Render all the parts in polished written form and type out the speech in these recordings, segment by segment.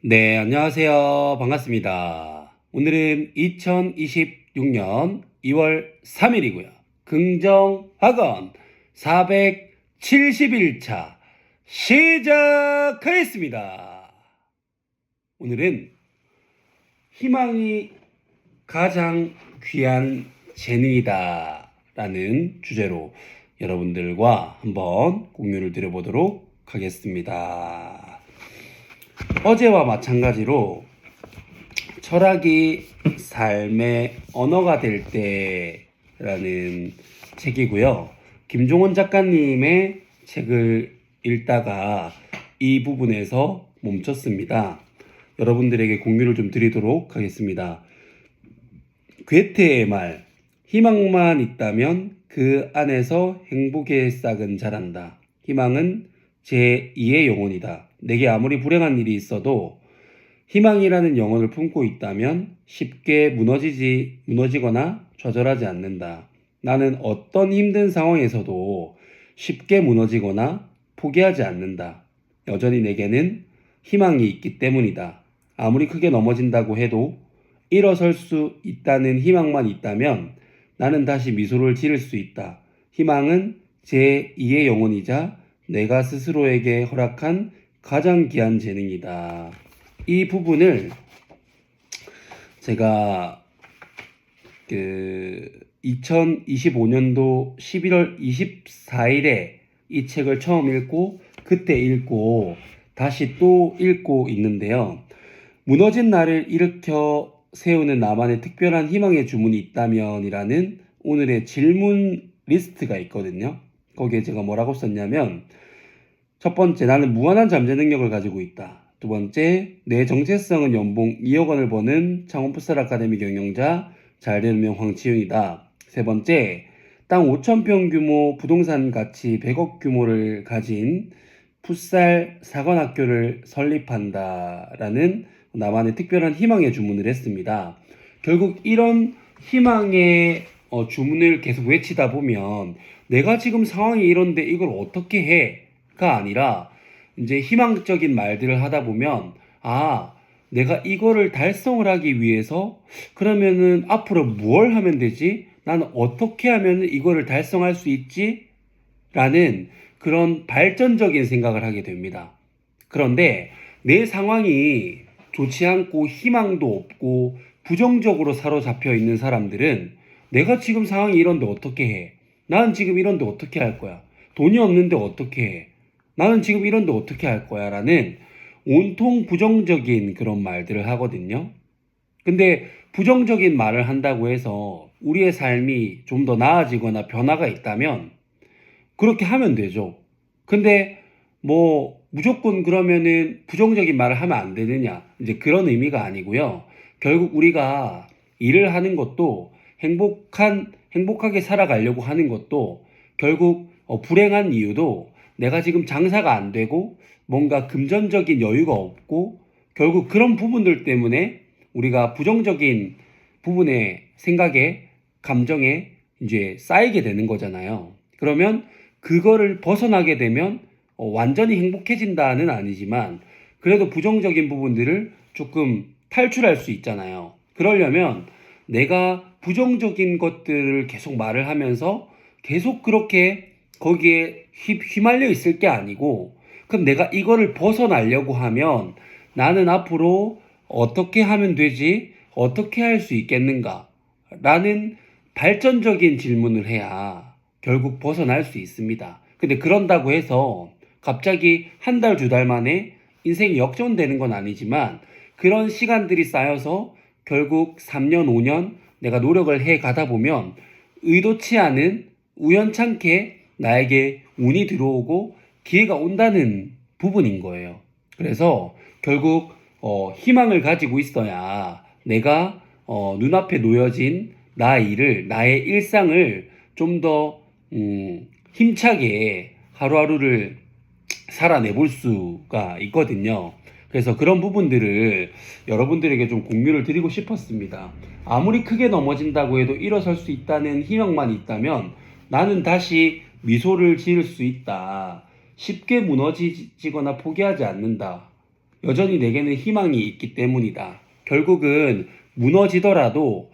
네, 안녕하세요. 반갑습니다. 오늘은 2026년 2월 3일이고요. 긍정학원 471차 시작하겠습니다. 오늘은 희망이 가장 귀한 재능이다 라는 주제로 여러분들과 한번 공유를 드려보도록 하겠습니다. 어제와 마찬가지로 철학이 삶의 언어가 될 때라는 책이고요. 김종원 작가님의 책을 읽다가 이 부분에서 멈췄습니다. 여러분들에게 공유를 좀 드리도록 하겠습니다. 괴테의 말, 희망만 있다면 그 안에서 행복의 싹은 자란다. 희망은 제2의 영혼이다. 내게 아무리 불행한 일이 있어도 희망이라는 영혼을 품고 있다면 쉽게 무너지거나 좌절하지 않는다. 나는 어떤 힘든 상황에서도 쉽게 무너지거나 포기하지 않는다. 여전히 내게는 희망이 있기 때문이다. 아무리 크게 넘어진다고 해도 일어설 수 있다는 희망만 있다면 나는 다시 미소를 지을 수 있다. 희망은 제2의 영혼이자 내가 스스로에게 허락한 가장 귀한 재능이다. 이 부분을 제가 2025년도 11월 24일에 이 책을 처음 읽고 그때 읽고 다시 또 읽고 있는데요. 무너진 나를 일으켜 세우는 나만의 특별한 희망의 주문이 있다면이라는 오늘의 질문 리스트가 있거든요. 거기에 제가 뭐라고 썼냐면, 첫 번째, 나는 무한한 잠재 능력을 가지고 있다. 두 번째, 내 정체성은 연봉 2억 원을 버는 창원 풋살 아카데미 경영자 잘되는 명 황치윤이다. 세 번째, 땅 5,000평 규모 부동산 가치 100억 규모를 가진 풋살 사관학교를 설립한다라는 나만의 특별한 희망의 주문을 했습니다. 결국 이런 희망의 주문을 계속 외치다 보면 내가 지금 상황이 이런데 이걸 어떻게 해가 아니라 이제 희망적인 말들을 하다 보면 내가 이거를 달성을 하기 위해서 그러면은 앞으로 뭘 하면 되지? 나는 어떻게 하면 이거를 달성할 수 있지? 라는 그런 발전적인 생각을 하게 됩니다. 그런데 내 상황이 좋지 않고 희망도 없고 부정적으로 사로잡혀 있는 사람들은 내가 지금 상황이 이런데 어떻게 해? 나는 지금 이런데 어떻게 할 거야? 돈이 없는데 어떻게 해? 나는 지금 이런데 어떻게 할 거야? 라는 온통 부정적인 그런 말들을 하거든요. 근데 부정적인 말을 한다고 해서 우리의 삶이 좀 더 나아지거나 변화가 있다면 그렇게 하면 되죠. 근데 무조건 그러면은 부정적인 말을 하면 안 되느냐? 이제 그런 의미가 아니고요. 결국 우리가 일을 하는 것도 행복하게 살아가려고 하는 것도 결국 불행한 이유도 내가 지금 장사가 안 되고 뭔가 금전적인 여유가 없고 결국 그런 부분들 때문에 우리가 부정적인 부분의 생각에 감정에 이제 쌓이게 되는 거잖아요. 그러면 그거를 벗어나게 되면 완전히 행복해진다는 아니지만 그래도 부정적인 부분들을 조금 탈출할 수 있잖아요. 그러려면 내가 부정적인 것들을 계속 말을 하면서 계속 그렇게 거기에 휘말려 있을 게 아니고 그럼 내가 이거를 벗어나려고 하면 나는 앞으로 어떻게 하면 되지? 어떻게 할 수 있겠는가? 라는 발전적인 질문을 해야 결국 벗어날 수 있습니다. 근데 그런다고 해서 갑자기 한 달, 두 달 만에 인생이 역전되는 건 아니지만 그런 시간들이 쌓여서 결국 3년, 5년 내가 노력을 해 가다 보면 의도치 않은 우연찮게 나에게 운이 들어오고 기회가 온다는 부분인 거예요. 그래서 결국 희망을 가지고 있어야 내가 눈앞에 놓여진 나의 일상을 좀 더 힘차게 하루하루를 살아내볼 수가 있거든요. 그래서 그런 부분들을 여러분들에게 좀 공유를 드리고 싶었습니다. 아무리 크게 넘어진다고 해도 일어설 수 있다는 희망만 있다면 나는 다시 미소를 지을 수 있다. 쉽게 무너지거나 포기하지 않는다. 여전히 내게는 희망이 있기 때문이다. 결국은 무너지더라도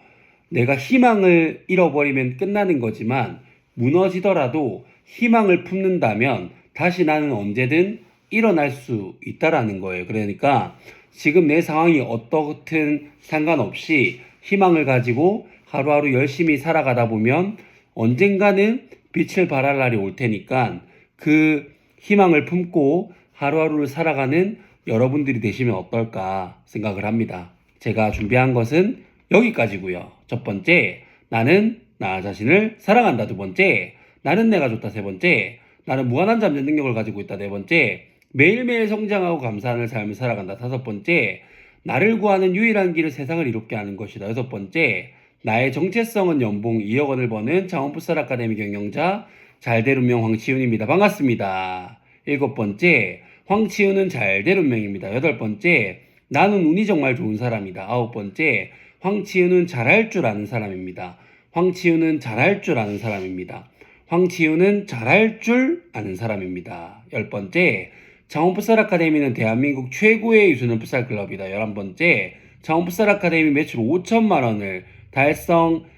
내가 희망을 잃어버리면 끝나는 거지만 무너지더라도 희망을 품는다면 다시 나는 언제든 일어날 수 있다라는 거예요. 그러니까 지금 내 상황이 어떻든 상관없이 희망을 가지고 하루하루 열심히 살아가다 보면 언젠가는 빛을 발할 날이 올 테니까 그 희망을 품고 하루하루를 살아가는 여러분들이 되시면 어떨까 생각을 합니다. 제가 준비한 것은 여기까지고요. 첫 번째, 나는 나 자신을 사랑한다. 두 번째, 나는 내가 좋다. 세 번째, 나는 무한한 잠재 능력을 가지고 있다. 네 번째, 매일매일 성장하고 감사하는 삶을 살아간다. 다섯 번째, 나를 구하는 유일한 길을 세상을 이롭게 하는 것이다. 여섯 번째, 나의 정체성은 연봉 2억 원을 버는 창원풋살 아카데미 경영자 잘될 운명 황치훈입니다. 반갑습니다. 일곱 번째, 황치훈은 잘될 운명입니다. 여덟 번째, 나는 운이 정말 좋은 사람이다. 아홉 번째, 황치훈은 잘할 줄 아는 사람입니다. 황치훈은 잘할 줄 아는 사람입니다. 황치훈은 잘할 줄 아는 사람입니다. 열 번째, 창원풋살 아카데미는 대한민국 최고의 유소년 풋살 클럽이다. 11번째, 창원풋살 아카데미 매출 5천만 원을 달성했다.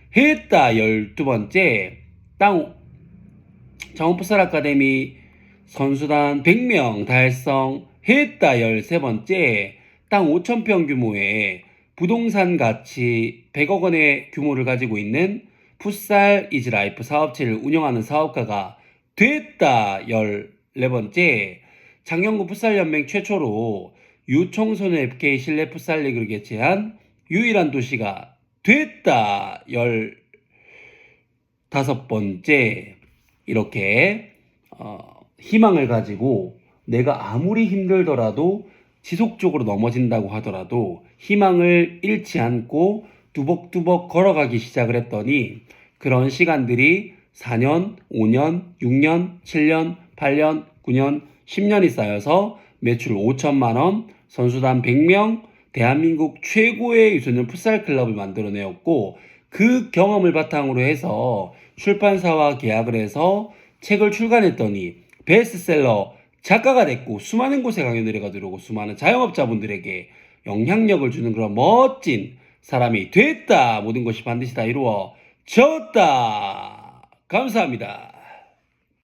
12번째, 창원풋살 아카데미 선수단 100명 달성했다. 13번째, 땅 5천평 규모의 부동산 가치 100억 원의 규모를 가지고 있는 풋살 이즈 라이프 사업체를 운영하는 사업가가 됐다. 14번째, 장영구 풋살연맹 최초로 유청소년 FK 실내 풋살 리그를 개최한 유일한 도시가 됐다. 15번째, 이렇게 희망을 가지고 내가 아무리 힘들더라도 지속적으로 넘어진다고 하더라도 희망을 잃지 않고 뚜벅뚜벅 걸어가기 시작을 했더니 그런 시간들이 4년, 5년, 6년, 7년, 8년, 9년, 10년이 쌓여서 매출 5천만 원, 선수단 100명, 대한민국 최고의 유소년 풋살 클럽을 만들어내었고 그 경험을 바탕으로 해서 출판사와 계약을 해서 책을 출간했더니 베스트셀러 작가가 됐고 수많은 곳에 강연회가 들어오고 수많은 자영업자분들에게 영향력을 주는 그런 멋진 사람이 됐다. 모든 것이 반드시 다 이루어졌다. 감사합니다.